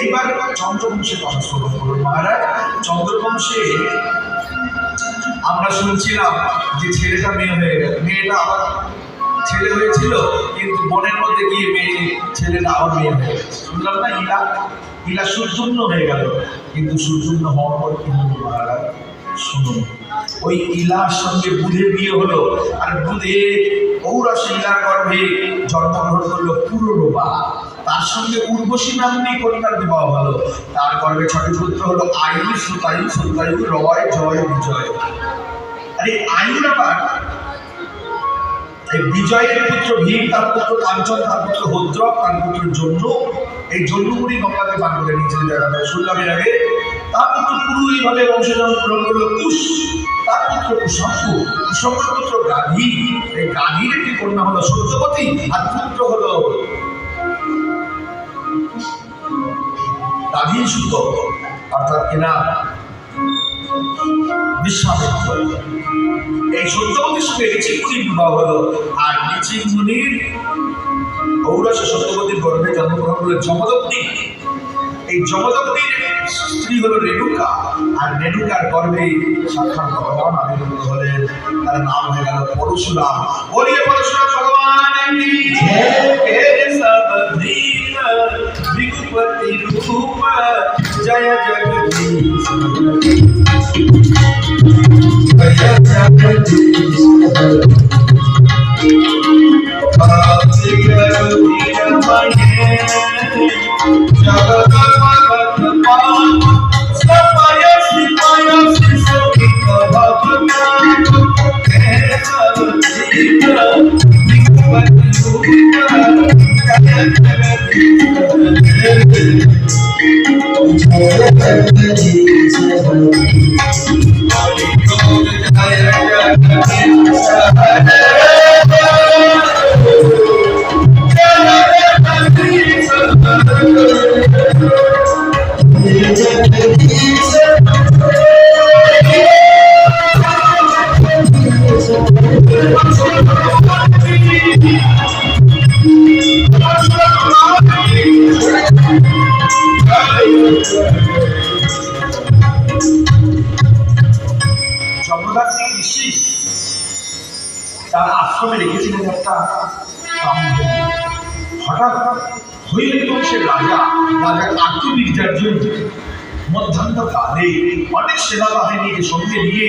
এইবার চন্দ্রবংশের কথা শ্রবণ করুন মহারাজ। চন্দ্রবংশে আমরা শুনছিলাম যে ছেলেটা মেয়ে হয়ে গেল, মেয়েটা আবার ছেলে হয়েছিল, কিন্তু বনের মধ্যে গিয়ে ছেলেটা আবার মেয়ে হয়ে গেছে। শুনলাম না ইলা সুশূন্য হয়ে গেল, কিন্তু সুশূন্য হওয়ার পর কি হলো মহারাজ শুনুন। ওই ইলার সঙ্গে বুধের বিয়ে হলো, আর বুধে ঔরস ইলার গর্ভে জন্মগ্রহণ করলো পুরুরবা। তার সঙ্গে উর্বশী নাম্নী কন্যার বিবাহ হলো। তার গর্ভে 6টি পুত্র হলো আয়ু, সুতায়ু, সুতায়ু, রয়, জয়, বিজয়। আরে আয়ুর আবার বিজয়ের পুত্র ভীম, তার পুত্র কাঞ্চন, তার পুত্র ভদ্রক, তার পুত্র জন্য। এই জন্মপুরী গঙ্গাকে পান করে নিয়েছিলেন জায়গাটা শুনলাম এর আগে। তার পুত্র পুরু এইভাবে বংশধর গ্রহণ করলো কুশ, তার পুত্র কুশম্ভু, কুশম্ভুর পুত্র গাধী। এই গাধীর একটি কন্যা হলো সত্যবতী, আর পুত্র হলো গাধী সুত, অর্থাৎ কিনা বিশ্বামিত্র। এই সত্যবতীর সঙ্গে ঋচিক মুনির বিবাহ হলো, আর ঋচিক মুনির ঔরসে সত্যবতীর গর্ভে জন্মগ্রহণ করলো যমদগ্নি। এই যমদগ্নির স্ত্রী হলো রেণুকা, আর রেণুকার গর্ভে সাক্ষাৎ ভগবান আবির্ভূত হলেন। তার নাম হয়ে গেল পরশুরাম। বলিয়ে পরশুরাম ভগবান কি হে সবদীন বিকুপতি রূপ জয় জগদীশ তার আশ্রমে রেখেছিলেন একটা হঠাৎ হৈমন্তী বংশের রাজা কার্তিবীর্যার্জুন মধ্যাহ্নকালে অনেক সেনাবাহিনীকে সঙ্গে নিয়ে